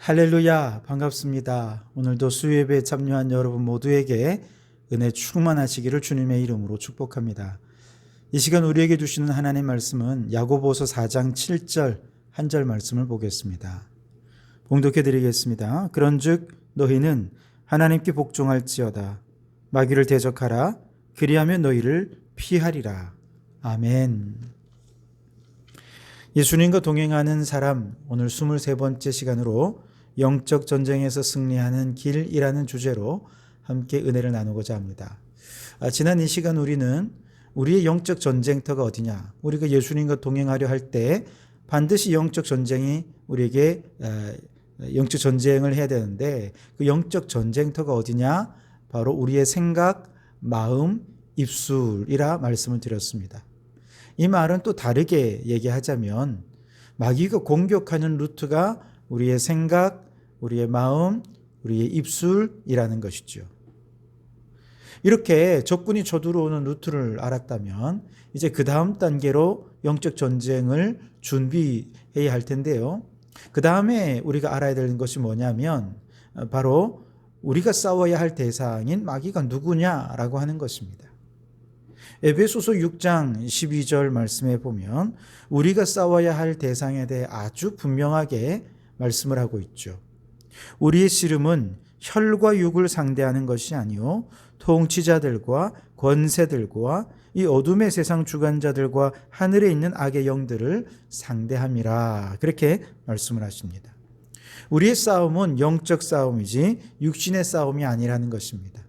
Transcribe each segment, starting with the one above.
할렐루야, 반갑습니다. 오늘도 수요예배에 참여한 여러분 모두에게 은혜 충만하시기를 주님의 이름으로 축복합니다. 이 시간 우리에게 주시는 하나님의 말씀은 야고보서 4장 7절 한 절 말씀을 보겠습니다. 봉독해 드리겠습니다. 그런즉 너희는 하나님께 복종할지어다. 마귀를 대적하라. 그리하면 너희를 피하리라. 아멘. 예수님과 동행하는 사람, 오늘 23번째 시간으로 영적 전쟁에서 승리하는 길이라는 주제로 함께 은혜를 나누고자 합니다. 지난 이 시간 우리는 우리의 영적 전쟁터가 어디냐, 우리가 예수님과 동행하려 할 때 반드시 영적 전쟁이 우리에게 영적 전쟁을 해야 되는데, 그 영적 전쟁터가 어디냐, 바로 우리의 생각, 마음, 입술이라 말씀을 드렸습니다. 이 말은 또 다르게 얘기하자면 마귀가 공격하는 루트가 우리의 생각, 우리의 마음, 우리의 입술이라는 것이죠. 이렇게 적군이 쳐들어오는 루트를 알았다면 이제 그 다음 단계로 영적 전쟁을 준비해야 할 텐데요. 그 다음에 우리가 알아야 되는 것이 뭐냐면 바로 우리가 싸워야 할 대상인 마귀가 누구냐라고 하는 것입니다. 에베소서 6장 12절 말씀에 보면 우리가 싸워야 할 대상에 대해 아주 분명하게 말씀을 하고 있죠. 우리의 씨름은 혈과 육을 상대하는 것이 아니요 통치자들과 권세들과 이 어둠의 세상 주관자들과 하늘에 있는 악의 영들을 상대함이라, 그렇게 말씀을 하십니다. 우리의 싸움은 영적 싸움이지 육신의 싸움이 아니라는 것입니다.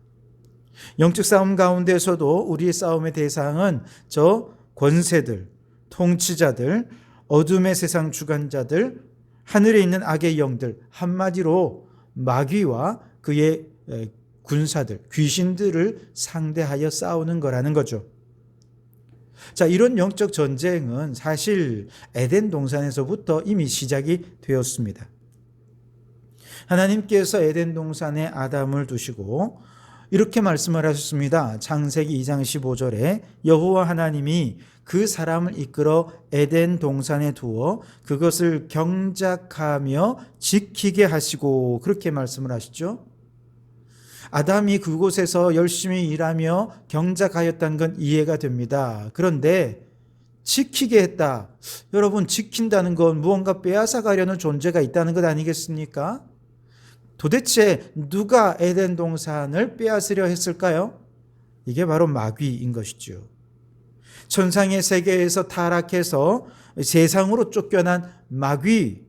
영적 싸움 가운데서도 우리의 싸움의 대상은 저 권세들, 통치자들, 어둠의 세상 주관자들, 하늘에 있는 악의 영들, 한마디로 마귀와 그의 군사들, 귀신들을 상대하여 싸우는 거라는 거죠. 자, 이런 영적 전쟁은 사실 에덴 동산에서부터 이미 시작이 되었습니다. 하나님께서 에덴 동산에 아담을 두시고 이렇게 말씀을 하셨습니다. 창세기 2장 15절에 여호와 하나님이 그 사람을 이끌어 에덴 동산에 두어 그것을 경작하며 지키게 하시고, 그렇게 말씀을 하시죠. 아담이 그곳에서 열심히 일하며 경작하였다는 건 이해가 됩니다. 그런데 지키게 했다. 여러분, 지킨다는 건 무언가 빼앗아가려는 존재가 있다는 것 아니겠습니까? 도대체 누가 에덴 동산을 빼앗으려 했을까요? 이게 바로 마귀인 것이죠. 천상의 세계에서 타락해서 세상으로 쫓겨난 마귀,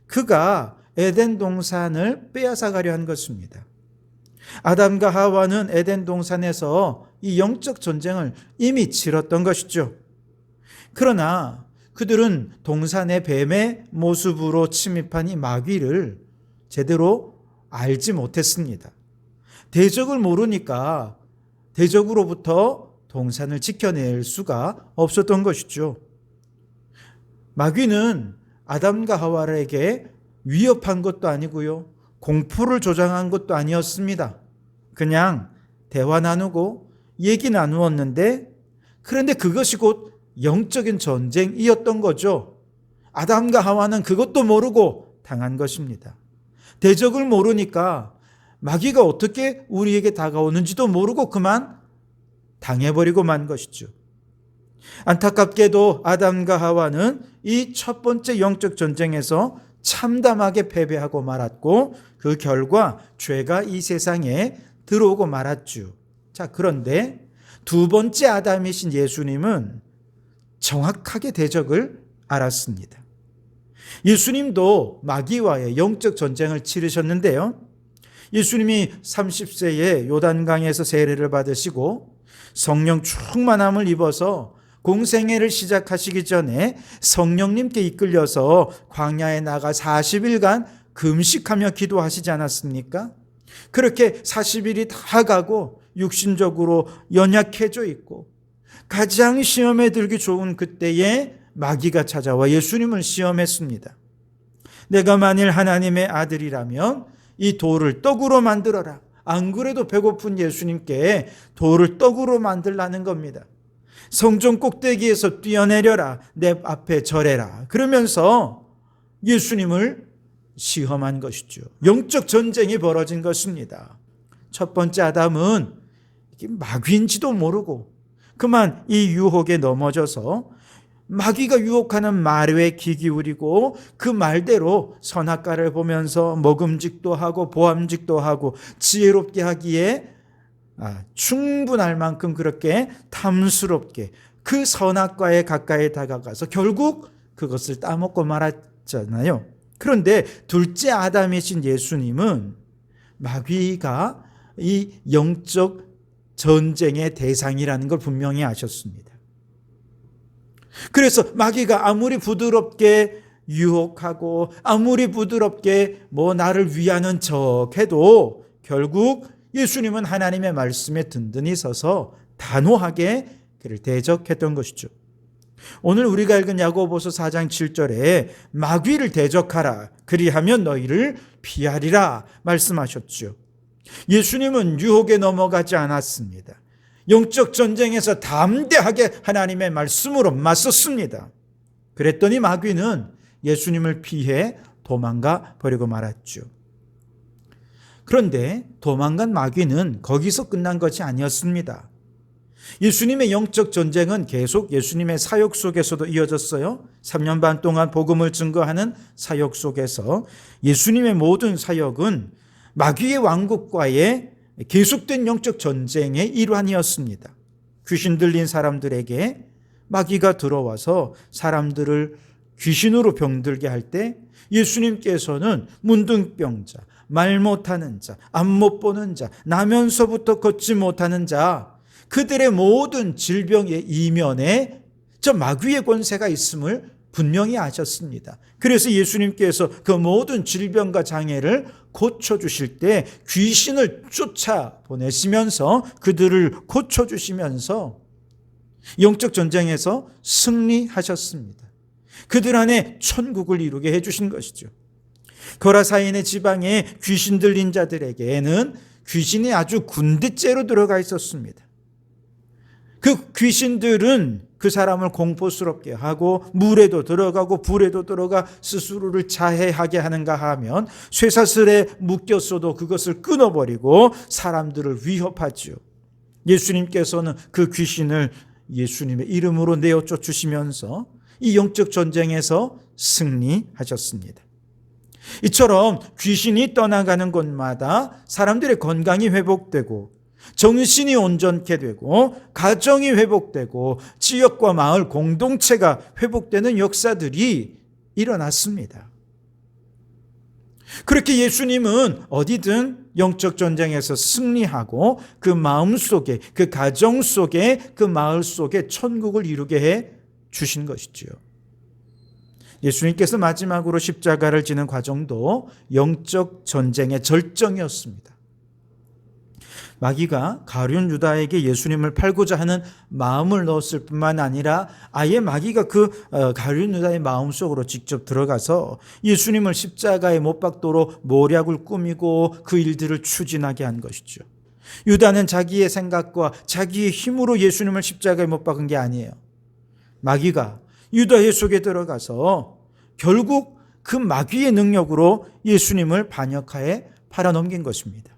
그가 에덴 동산을 빼앗아가려 한 것입니다. 아담과 하와는 에덴 동산에서 이 영적 전쟁을 이미 치렀던 것이죠. 그러나 그들은 동산의 뱀의 모습으로 침입한 이 마귀를 제대로 알지 못했습니다. 대적을 모르니까 대적으로부터 동산을 지켜낼 수가 없었던 것이죠. 마귀는 아담과 하와에게 위협한 것도 아니고요, 공포를 조장한 것도 아니었습니다. 그냥 대화 나누고 얘기 나누었는데, 그런데 그것이 곧 영적인 전쟁이었던 거죠. 아담과 하와는 그것도 모르고 당한 것입니다. 대적을 모르니까 마귀가 어떻게 우리에게 다가오는지도 모르고 그만 당해버리고 만 것이죠. 안타깝게도 아담과 하와는 이 첫 번째 영적 전쟁에서 참담하게 패배하고 말았고, 그 결과 죄가 이 세상에 들어오고 말았죠. 자, 그런데 두 번째 아담이신 예수님은 정확하게 대적을 알았습니다. 예수님도 마귀와의 영적 전쟁을 치르셨는데요. 예수님이 30세에 요단강에서 세례를 받으시고 성령 충만함을 입어서 공생애를 시작하시기 전에 성령님께 이끌려서 광야에 나가 40일간 금식하며 기도하시지 않았습니까? 그렇게 40일이 다 가고 육신적으로 연약해져 있고 가장 시험에 들기 좋은 그때에 마귀가 찾아와 예수님을 시험했습니다. 내가 만일 하나님의 아들이라면 이 돌을 떡으로 만들어라. 안 그래도 배고픈 예수님께 돌을 떡으로 만들라는 겁니다. 성전 꼭대기에서 뛰어내려라. 내 앞에 절해라. 그러면서 예수님을 시험한 것이죠. 영적 전쟁이 벌어진 것입니다. 첫 번째 아담은 마귀인지도 모르고 그만 이 유혹에 넘어져서 마귀가 유혹하는 말에 귀 기울이고 그 말대로 선악과를 보면서 먹음직도 하고 보암직도 하고 지혜롭게 하기에 충분할 만큼 그렇게 탐스럽게 그 선악과에 가까이 다가가서 결국 그것을 따먹고 말았잖아요. 그런데 둘째 아담이신 예수님은 마귀가 이 영적 전쟁의 대상이라는 걸 분명히 아셨습니다. 그래서 마귀가 아무리 부드럽게 유혹하고 아무리 부드럽게 나를 위하는 척 해도 결국 예수님은 하나님의 말씀에 든든히 서서 단호하게 그를 대적했던 것이죠. 오늘 우리가 읽은 야고보서 4장 7절에 마귀를 대적하라 그리하면 너희를 피하리라 말씀하셨죠. 예수님은 유혹에 넘어가지 않았습니다. 영적 전쟁에서 담대하게 하나님의 말씀으로 맞섰습니다. 그랬더니 마귀는 예수님을 피해 도망가 버리고 말았죠. 그런데 도망간 마귀는 거기서 끝난 것이 아니었습니다. 예수님의 영적 전쟁은 계속 예수님의 사역 속에서도 이어졌어요. 3년 반 동안 복음을 증거하는 사역 속에서 예수님의 모든 사역은 마귀의 왕국과의 계속된 영적 전쟁의 일환이었습니다. 귀신 들린 사람들에게 마귀가 들어와서 사람들을 귀신으로 병들게 할 때 예수님께서는 문둥병자, 말 못하는 자, 앞 못 보는 자, 나면서부터 걷지 못하는 자, 그들의 모든 질병의 이면에 저 마귀의 권세가 있음을 분명히 아셨습니다. 그래서 예수님께서 그 모든 질병과 장애를 고쳐주실 때 귀신을 쫓아보내시면서 그들을 고쳐주시면서 영적 전쟁에서 승리하셨습니다. 그들 안에 천국을 이루게 해주신 것이죠. 거라사인의 지방에 귀신 들린 자들에게는 귀신이 아주 군대째로 들어가 있었습니다. 그 귀신들은 그 사람을 공포스럽게 하고 물에도 들어가고 불에도 들어가 스스로를 자해하게 하는가 하면 쇠사슬에 묶였어도 그것을 끊어버리고 사람들을 위협하죠. 예수님께서는 그 귀신을 예수님의 이름으로 내어 쫓으시면서 이 영적 전쟁에서 승리하셨습니다. 이처럼 귀신이 떠나가는 곳마다 사람들의 건강이 회복되고 정신이 온전케 되고 가정이 회복되고 지역과 마을 공동체가 회복되는 역사들이 일어났습니다. 그렇게 예수님은 어디든 영적 전쟁에서 승리하고 그 마음 속에, 그 가정 속에, 그 마을 속에 천국을 이루게 해 주신 것이지요. 예수님께서 마지막으로 십자가를 지는 과정도 영적 전쟁의 절정이었습니다. 마귀가 가룟 유다에게 예수님을 팔고자 하는 마음을 넣었을 뿐만 아니라 아예 마귀가 그 가룟 유다의 마음속으로 직접 들어가서 예수님을 십자가에 못 박도록 모략을 꾸미고 그 일들을 추진하게 한 것이죠. 유다는 자기의 생각과 자기의 힘으로 예수님을 십자가에 못 박은 게 아니에요. 마귀가 유다의 속에 들어가서 결국 그 마귀의 능력으로 예수님을 반역하에 팔아넘긴 것입니다.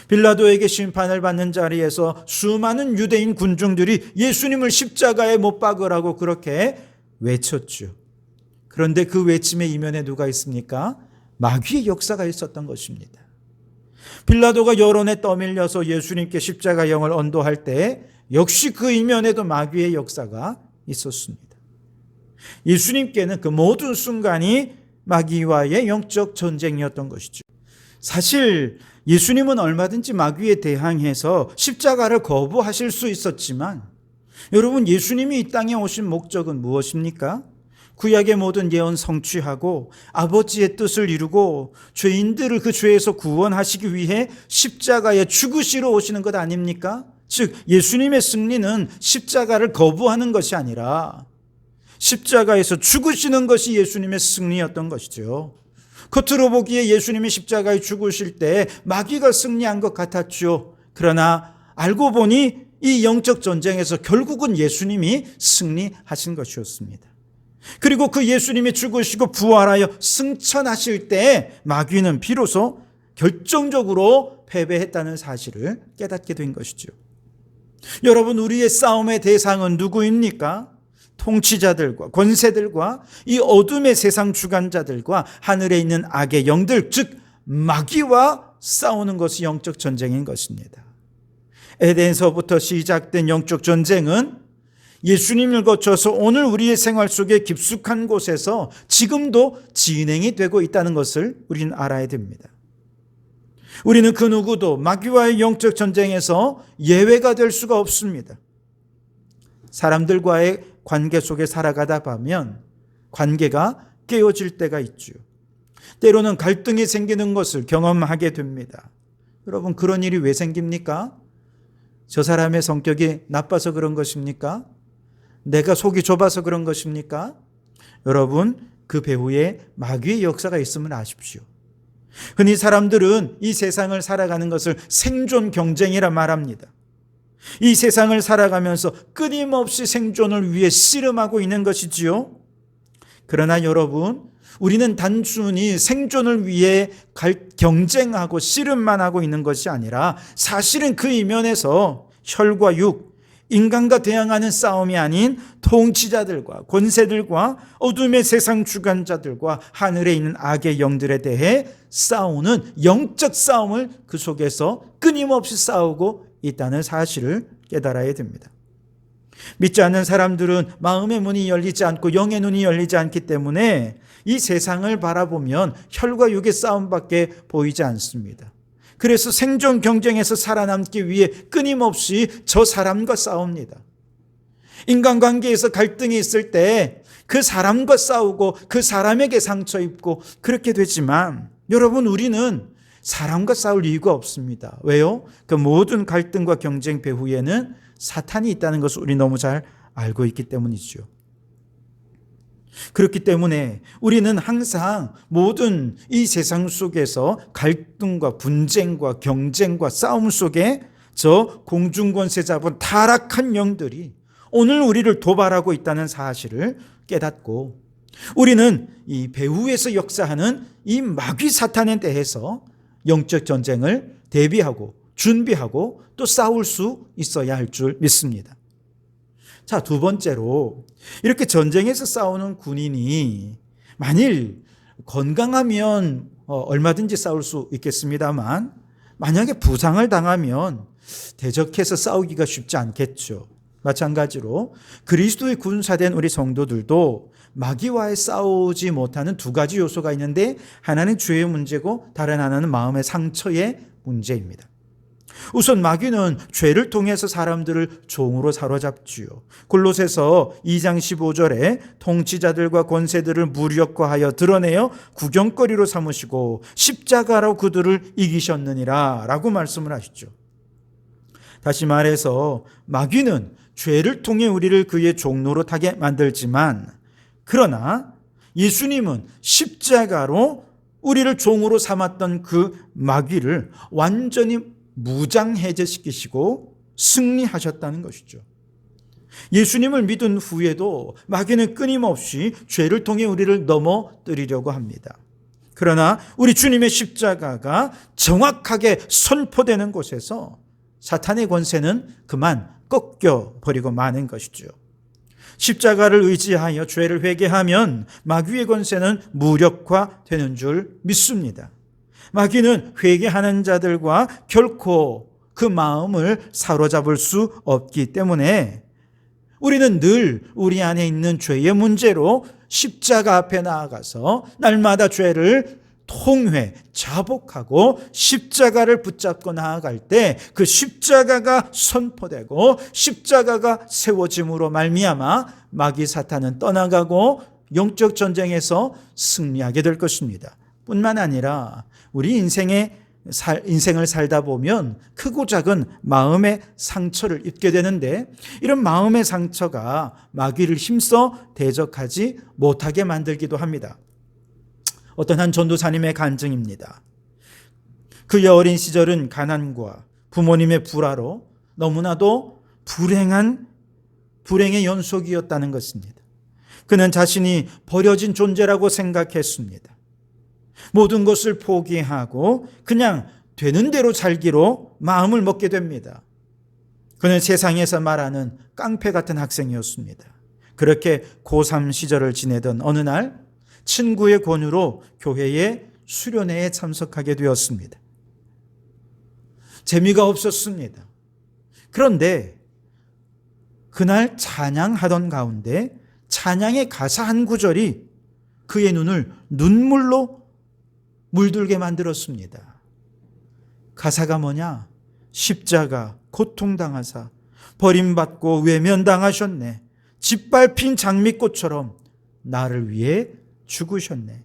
빌라도에게 심판을 받는 자리에서 수많은 유대인 군중들이 예수님을 십자가에 못 박으라고 그렇게 외쳤죠. 그런데 그 외침의 이면에 누가 있습니까? 마귀의 역사가 있었던 것입니다. 빌라도가 여론에 떠밀려서 예수님께 십자가형을 언도할 때 역시 그 이면에도 마귀의 역사가 있었습니다. 예수님께는 그 모든 순간이 마귀와의 영적 전쟁이었던 것이죠. 사실 예수님은 얼마든지 마귀에 대항해서 십자가를 거부하실 수 있었지만 여러분, 예수님이 이 땅에 오신 목적은 무엇입니까? 구약의 모든 예언 성취하고 아버지의 뜻을 이루고 죄인들을 그 죄에서 구원하시기 위해 십자가에 죽으시러 오시는 것 아닙니까? 즉 예수님의 승리는 십자가를 거부하는 것이 아니라 십자가에서 죽으시는 것이 예수님의 승리였던 것이죠. 겉으로 보기에 예수님이 십자가에 죽으실 때 마귀가 승리한 것 같았죠. 그러나 알고 보니 이 영적 전쟁에서 결국은 예수님이 승리하신 것이었습니다. 그리고 그 예수님이 죽으시고 부활하여 승천하실 때 마귀는 비로소 결정적으로 패배했다는 사실을 깨닫게 된 것이죠. 여러분, 우리의 싸움의 대상은 누구입니까? 통치자들과 권세들과 이 어둠의 세상 주관자들과 하늘에 있는 악의 영들, 즉 마귀와 싸우는 것이 영적 전쟁인 것입니다. 에덴서부터 시작된 영적 전쟁은 예수님을 거쳐서 오늘 우리의 생활 속에 깊숙한 곳에서 지금도 진행이 되고 있다는 것을 우리는 알아야 됩니다. 우리는 그 누구도 마귀와의 영적 전쟁에서 예외가 될 수가 없습니다. 사람들과의 관계 속에 살아가다 보면 관계가 깨어질 때가 있죠. 때로는 갈등이 생기는 것을 경험하게 됩니다. 여러분, 그런 일이 왜 생깁니까? 저 사람의 성격이 나빠서 그런 것입니까? 내가 속이 좁아서 그런 것입니까? 여러분, 그 배후에 마귀의 역사가 있음을 아십시오. 흔히 사람들은 이 세상을 살아가는 것을 생존 경쟁이라 말합니다. 이 세상을 살아가면서 끊임없이 생존을 위해 씨름하고 있는 것이지요. 그러나 여러분, 우리는 단순히 생존을 위해 경쟁하고 씨름만 하고 있는 것이 아니라 사실은 그 이면에서 혈과 육, 인간과 대항하는 싸움이 아닌 통치자들과 권세들과 어둠의 세상 주관자들과 하늘에 있는 악의 영들에 대해 싸우는 영적 싸움을 그 속에서 끊임없이 싸우고 있다는 사실을 깨달아야 됩니다. 믿지 않는 사람들은 마음의 문이 열리지 않고 영의 눈이 열리지 않기 때문에 이 세상을 바라보면 혈과 육의 싸움밖에 보이지 않습니다. 그래서 생존 경쟁에서 살아남기 위해 끊임없이 저 사람과 싸웁니다. 인간관계에서 갈등이 있을 때 그 사람과 싸우고 그 사람에게 상처 입고 그렇게 되지만 여러분, 우리는 사람과 싸울 이유가 없습니다. 왜요? 그 모든 갈등과 경쟁 배후에는 사탄이 있다는 것을 우리 너무 잘 알고 있기 때문이죠. 그렇기 때문에 우리는 항상 모든 이 세상 속에서 갈등과 분쟁과 경쟁과 싸움 속에 저 공중권세 잡은 타락한 영들이 오늘 우리를 도발하고 있다는 사실을 깨닫고 우리는 이 배후에서 역사하는 이 마귀 사탄에 대해서 영적 전쟁을 대비하고 준비하고 또 싸울 수 있어야 할 줄 믿습니다. 자, 두 번째로 이렇게 전쟁에서 싸우는 군인이 만일 건강하면 얼마든지 싸울 수 있겠습니다만 만약에 부상을 당하면 대적해서 싸우기가 쉽지 않겠죠. 마찬가지로 그리스도의 군사된 우리 성도들도 마귀와의 싸우지 못하는 두 가지 요소가 있는데 하나는 죄의 문제고 다른 하나는 마음의 상처의 문제입니다. 우선 마귀는 죄를 통해서 사람들을 종으로 사로잡지요. 골로새서 2장 15절에 통치자들과 권세들을 무력화하여 드러내어 구경거리로 삼으시고 십자가로 그들을 이기셨느니라 라고 말씀을 하시죠. 다시 말해서 마귀는 죄를 통해 우리를 그의 종로로 타게 만들지만 그러나 예수님은 십자가로 우리를 종으로 삼았던 그 마귀를 완전히 무장해제시키시고 승리하셨다는 것이죠. 예수님을 믿은 후에도 마귀는 끊임없이 죄를 통해 우리를 넘어뜨리려고 합니다. 그러나 우리 주님의 십자가가 정확하게 선포되는 곳에서 사탄의 권세는 그만 꺾여버리고 마는 것이죠. 십자가를 의지하여 죄를 회개하면 마귀의 권세는 무력화되는 줄 믿습니다. 마귀는 회개하는 자들과 결코 그 마음을 사로잡을 수 없기 때문에 우리는 늘 우리 안에 있는 죄의 문제로 십자가 앞에 나아가서 날마다 죄를 통회, 자복하고 십자가를 붙잡고 나아갈 때 그 십자가가 선포되고 십자가가 세워짐으로 말미암아 마귀 사탄은 떠나가고 영적 전쟁에서 승리하게 될 것입니다. 뿐만 아니라 우리 인생을 살다 보면 크고 작은 마음의 상처를 입게 되는데 이런 마음의 상처가 마귀를 힘써 대적하지 못하게 만들기도 합니다. 어떤 한 전도사님의 간증입니다. 그의 어린 시절은 가난과 부모님의 불화로 너무나도 불행의 연속이었다는 것입니다. 그는 자신이 버려진 존재라고 생각했습니다. 모든 것을 포기하고 그냥 되는 대로 살기로 마음을 먹게 됩니다. 그는 세상에서 말하는 깡패 같은 학생이었습니다. 그렇게 고3 시절을 지내던 어느 날 친구의 권유로 교회의 수련회에 참석하게 되었습니다. 재미가 없었습니다. 그런데 그날 찬양하던 가운데 찬양의 가사 한 구절이 그의 눈을 눈물로 물들게 만들었습니다. 가사가 뭐냐? 십자가 고통당하사 버림받고 외면당하셨네. 짓밟힌 장미꽃처럼 나를 위해 죽으셨네.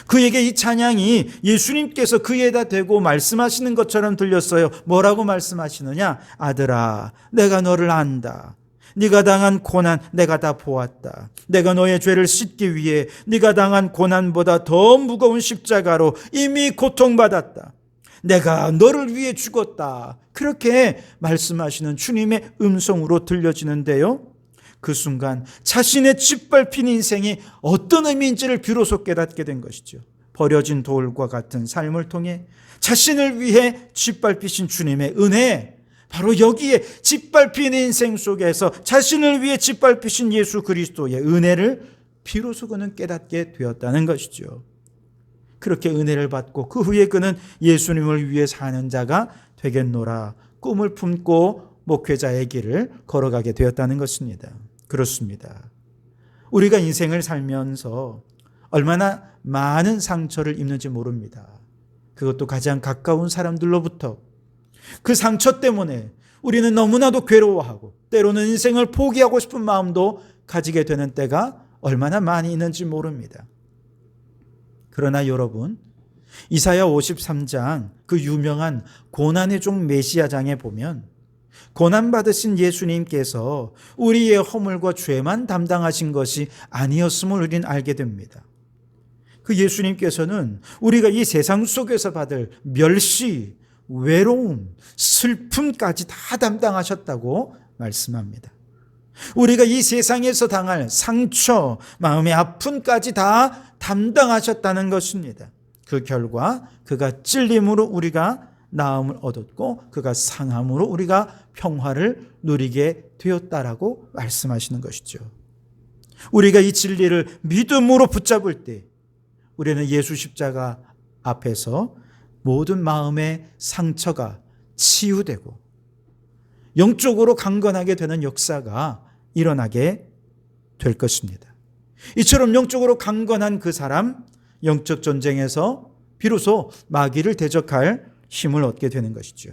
그에게 이 찬양이 예수님께서 그에다 대고 말씀하시는 것처럼 들렸어요. 뭐라고 말씀하시느냐? 아들아, 내가 너를 안다. 네가 당한 고난 내가 다 보았다. 내가 너의 죄를 씻기 위해 네가 당한 고난보다 더 무거운 십자가로 이미 고통받았다. 내가 너를 위해 죽었다. 그렇게 말씀하시는 주님의 음성으로 들려지는데요. 그 순간 자신의 짓밟힌 인생이 어떤 의미인지를 비로소 깨닫게 된 것이죠. 버려진 돌과 같은 삶을 통해 자신을 위해 짓밟히신 주님의 은혜, 바로 여기에 짓밟힌 인생 속에서 자신을 위해 짓밟히신 예수 그리스도의 은혜를 비로소 그는 깨닫게 되었다는 것이죠. 그렇게 은혜를 받고 그 후에 그는 예수님을 위해 사는 자가 되겠노라 꿈을 품고 목회자의 길을 걸어가게 되었다는 것입니다. 그렇습니다. 우리가 인생을 살면서 얼마나 많은 상처를 입는지 모릅니다. 그것도 가장 가까운 사람들로부터. 그 상처 때문에 우리는 너무나도 괴로워하고 때로는 인생을 포기하고 싶은 마음도 가지게 되는 때가 얼마나 많이 있는지 모릅니다. 그러나 여러분, 이사야 53장 그 유명한 고난의 종 메시아장에 보면 고난받으신 예수님께서 우리의 허물과 죄만 담당하신 것이 아니었음을 우리는 알게 됩니다. 그 예수님께서는 우리가 이 세상 속에서 받을 멸시, 외로움, 슬픔까지 다 담당하셨다고 말씀합니다. 우리가 이 세상에서 당할 상처, 마음의 아픔까지 다 담당하셨다는 것입니다. 그 결과 그가 찔림으로 우리가 나음을 얻었고 그가 상함으로 우리가 평화를 누리게 되었다라고 말씀하시는 것이죠. 우리가 이 진리를 믿음으로 붙잡을 때 우리는 예수 십자가 앞에서 모든 마음의 상처가 치유되고 영적으로 강건하게 되는 역사가 일어나게 될 것입니다. 이처럼 영적으로 강건한 그 사람, 영적 전쟁에서 비로소 마귀를 대적할 힘을 얻게 되는 것이죠.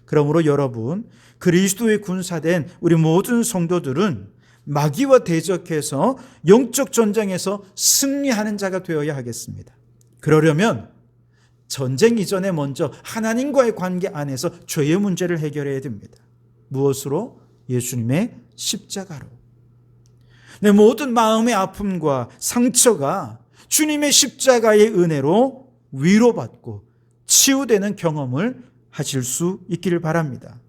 그러므로 여러분, 그리스도의 군사된 우리 모든 성도들은 마귀와 대적해서 영적 전쟁에서 승리하는 자가 되어야 하겠습니다. 그러려면 전쟁 이전에 먼저 하나님과의 관계 안에서 죄의 문제를 해결해야 됩니다. 무엇으로? 예수님의 십자가로. 내 모든 마음의 아픔과 상처가 주님의 십자가의 은혜로 위로받고 치유되는 경험을 하실 수 있기를 바랍니다.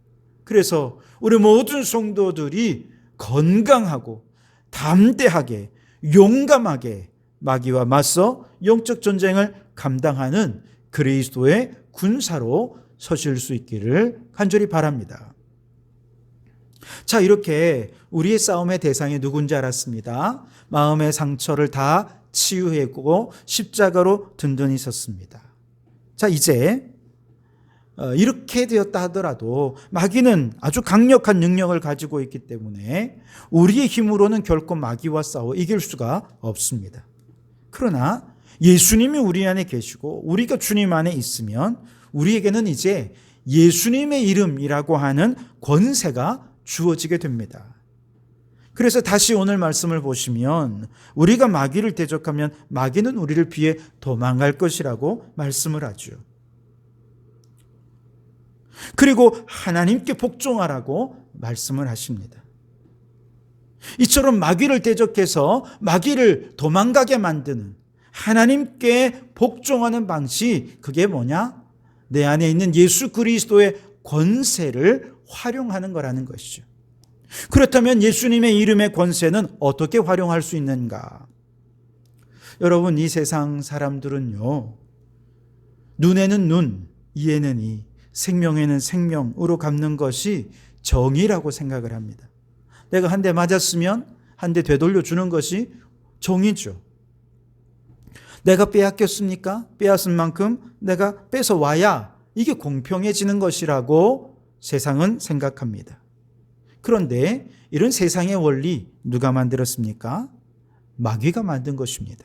그래서 우리 모든 성도들이 건강하고 담대하게 용감하게 마귀와 맞서 영적 전쟁을 감당하는 그리스도의 군사로 서실 수 있기를 간절히 바랍니다. 자, 이렇게 우리의 싸움의 대상이 누군지 알았습니다. 마음의 상처를 다 치유했고 십자가로 든든히 섰습니다. 자, 이제 이렇게 되었다 하더라도 마귀는 아주 강력한 능력을 가지고 있기 때문에 우리의 힘으로는 결코 마귀와 싸워 이길 수가 없습니다. 그러나 예수님이 우리 안에 계시고 우리가 주님 안에 있으면 우리에게는 이제 예수님의 이름이라고 하는 권세가 주어지게 됩니다. 그래서 다시 오늘 말씀을 보시면 우리가 마귀를 대적하면 마귀는 우리를 피해 도망갈 것이라고 말씀을 하죠. 그리고 하나님께 복종하라고 말씀을 하십니다. 이처럼 마귀를 대적해서 마귀를 도망가게 만드는 하나님께 복종하는 방식, 그게 뭐냐? 내 안에 있는 예수 그리스도의 권세를 활용하는 거라는 것이죠. 그렇다면 예수님의 이름의 권세는 어떻게 활용할 수 있는가? 여러분, 이 세상 사람들은요, 눈에는 눈, 이에는 이, 생명에는 생명으로 갚는 것이 정의라고 생각을 합니다. 내가 한 대 맞았으면 한 대 되돌려 주는 것이 정의죠. 내가 빼앗겼습니까? 빼앗은 만큼 내가 뺏어와야 이게 공평해지는 것이라고 세상은 생각합니다. 그런데 이런 세상의 원리 누가 만들었습니까? 마귀가 만든 것입니다.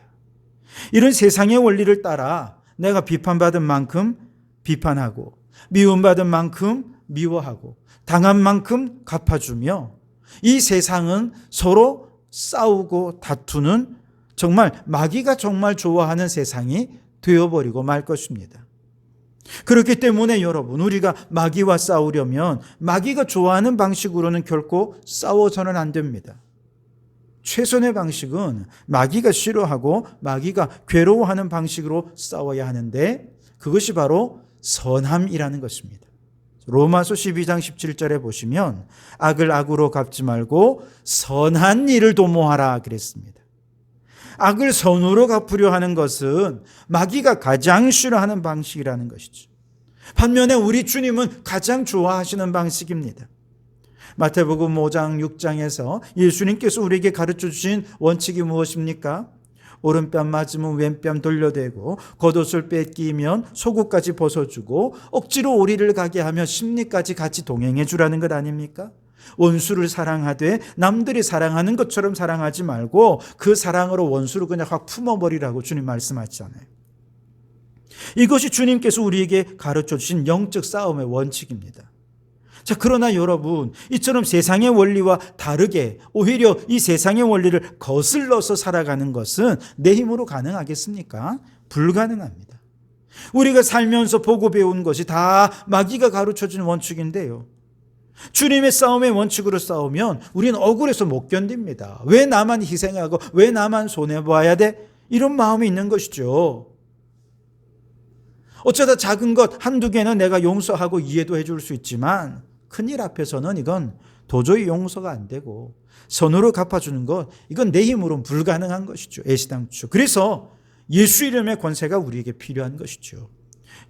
이런 세상의 원리를 따라 내가 비판받은 만큼 비판하고, 미움받은 만큼 미워하고, 당한 만큼 갚아주며, 이 세상은 서로 싸우고 다투는 정말 마귀가 정말 좋아하는 세상이 되어버리고 말 것입니다. 그렇기 때문에 여러분, 우리가 마귀와 싸우려면 마귀가 좋아하는 방식으로는 결코 싸워서는 안 됩니다. 최선의 방식은 마귀가 싫어하고 마귀가 괴로워하는 방식으로 싸워야 하는데, 그것이 바로 선함이라는 것입니다. 로마서 12장 17절에 보시면 악을 악으로 갚지 말고 선한 일을 도모하라 그랬습니다. 악을 선으로 갚으려 하는 것은 마귀가 가장 싫어하는 방식이라는 것이죠. 반면에 우리 주님은 가장 좋아하시는 방식입니다. 마태복음 5장 6장에서 예수님께서 우리에게 가르쳐 주신 원칙이 무엇입니까? 오른뺨 맞으면 왼뺨 돌려대고, 겉옷을 뺏기면 속옷까지 벗어주고, 억지로 오리를 가게 하며 심리까지 같이 동행해 주라는 것 아닙니까? 원수를 사랑하되 남들이 사랑하는 것처럼 사랑하지 말고 그 사랑으로 원수를 그냥 확 품어버리라고 주님 말씀하시잖아요. 이것이 주님께서 우리에게 가르쳐 주신 영적 싸움의 원칙입니다. 자, 그러나 여러분, 이처럼 세상의 원리와 다르게 오히려 이 세상의 원리를 거슬러서 살아가는 것은 내 힘으로 가능하겠습니까? 불가능합니다. 우리가 살면서 보고 배운 것이 다 마귀가 가르쳐준 원칙인데요, 주님의 싸움의 원칙으로 싸우면 우리는 억울해서 못 견딥니다. 왜 나만 희생하고 왜 나만 손해봐야 돼? 이런 마음이 있는 것이죠. 어쩌다 작은 것 한두 개는 내가 용서하고 이해도 해줄 수 있지만 큰일 앞에서는 이건 도저히 용서가 안 되고 선으로 갚아주는 것, 이건 내 힘으로는 불가능한 것이죠. 애시당초. 그래서 예수 이름의 권세가 우리에게 필요한 것이죠.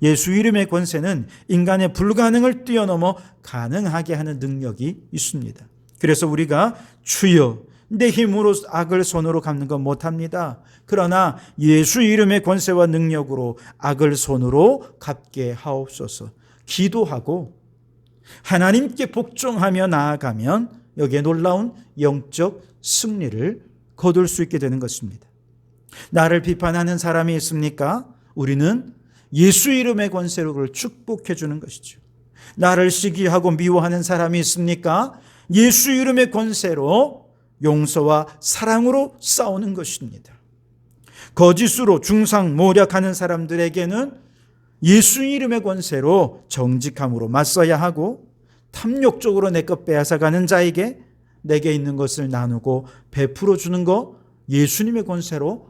예수 이름의 권세는 인간의 불가능을 뛰어넘어 가능하게 하는 능력이 있습니다. 그래서 우리가 주여 내 힘으로 악을 손으로 갚는 건 못합니다. 그러나 예수 이름의 권세와 능력으로 악을 손으로 갚게 하옵소서 기도하고 하나님께 복종하며 나아가면 여기에 놀라운 영적 승리를 거둘 수 있게 되는 것입니다. 나를 비판하는 사람이 있습니까? 우리는 예수 이름의 권세로 그를 축복해 주는 것이죠. 나를 시기하고 미워하는 사람이 있습니까? 예수 이름의 권세로 용서와 사랑으로 싸우는 것입니다. 거짓으로 중상모략하는 사람들에게는 예수 이름의 권세로 정직함으로 맞서야 하고, 탐욕적으로 내 것 빼앗아가는 자에게 내게 있는 것을 나누고 베풀어 주는 것, 예수님의 권세로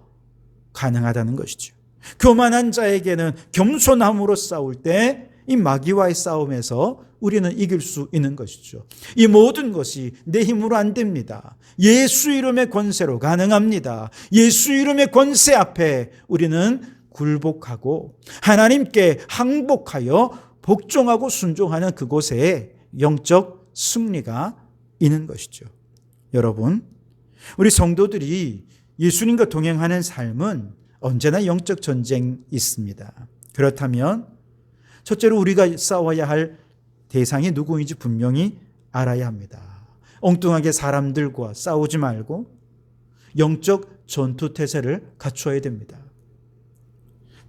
가능하다는 것이죠. 교만한 자에게는 겸손함으로 싸울 때 이 마귀와의 싸움에서 우리는 이길 수 있는 것이죠. 이 모든 것이 내 힘으로 안 됩니다. 예수 이름의 권세로 가능합니다. 예수 이름의 권세 앞에 우리는 굴복하고 하나님께 항복하여 복종하고 순종하는 그곳에 영적 승리가 있는 것이죠. 여러분, 우리 성도들이 예수님과 동행하는 삶은 언제나 영적 전쟁이 있습니다. 그렇다면 첫째로 우리가 싸워야 할 대상이 누구인지 분명히 알아야 합니다. 엉뚱하게 사람들과 싸우지 말고 영적 전투태세를 갖추어야 됩니다.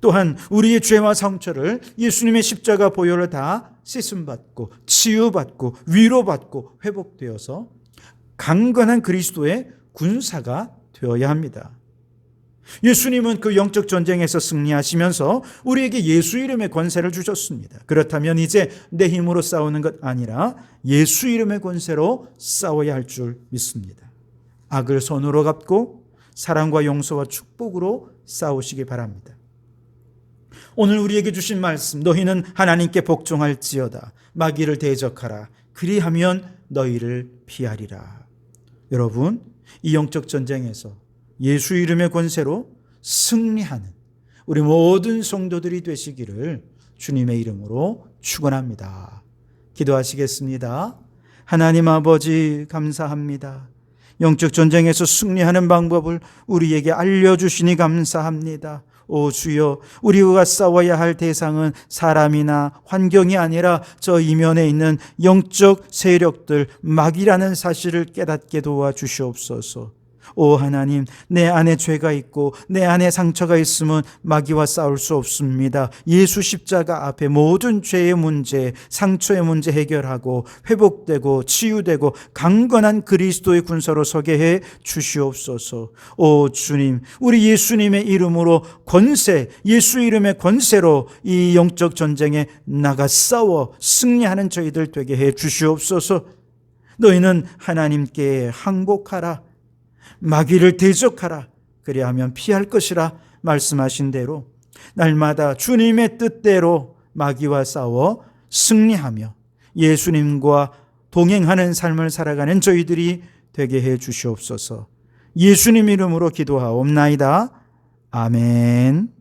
또한 우리의 죄와 상처를 예수님의 십자가 보혈로 다 씻음받고 치유받고 위로받고 회복되어서 강건한 그리스도의 군사가 되어야 합니다. 예수님은 그 영적 전쟁에서 승리하시면서 우리에게 예수 이름의 권세를 주셨습니다. 그렇다면 이제 내 힘으로 싸우는 것 아니라 예수 이름의 권세로 싸워야 할 줄 믿습니다. 악을 손으로 갚고 사랑과 용서와 축복으로 싸우시기 바랍니다. 오늘 우리에게 주신 말씀, 너희는 하나님께 복종할지어다, 마귀를 대적하라, 그리하면 너희를 피하리라. 여러분, 이 영적 전쟁에서 예수 이름의 권세로 승리하는 우리 모든 성도들이 되시기를 주님의 이름으로 축원합니다. 기도하시겠습니다. 하나님 아버지, 감사합니다. 영적 전쟁에서 승리하는 방법을 우리에게 알려주시니 감사합니다. 오 주여, 우리가 싸워야 할 대상은 사람이나 환경이 아니라 저 이면에 있는 영적 세력들, 마귀라는 사실을 깨닫게 도와주시옵소서. 오 하나님, 내 안에 죄가 있고 내 안에 상처가 있으면 마귀와 싸울 수 없습니다. 예수 십자가 앞에 모든 죄의 문제, 상처의 문제 해결하고 회복되고 치유되고 강건한 그리스도의 군사로 서게 해 주시옵소서. 오 주님, 우리 예수님의 이름으로 권세, 예수 이름의 권세로 이 영적 전쟁에 나가 싸워 승리하는 저희들 되게 해 주시옵소서. 너희는 하나님께 항복하라, 마귀를 대적하라, 그리하면 피할 것이라 말씀하신 대로 날마다 주님의 뜻대로 마귀와 싸워 승리하며 예수님과 동행하는 삶을 살아가는 저희들이 되게 해 주시옵소서. 예수님 이름으로 기도하옵나이다. 아멘.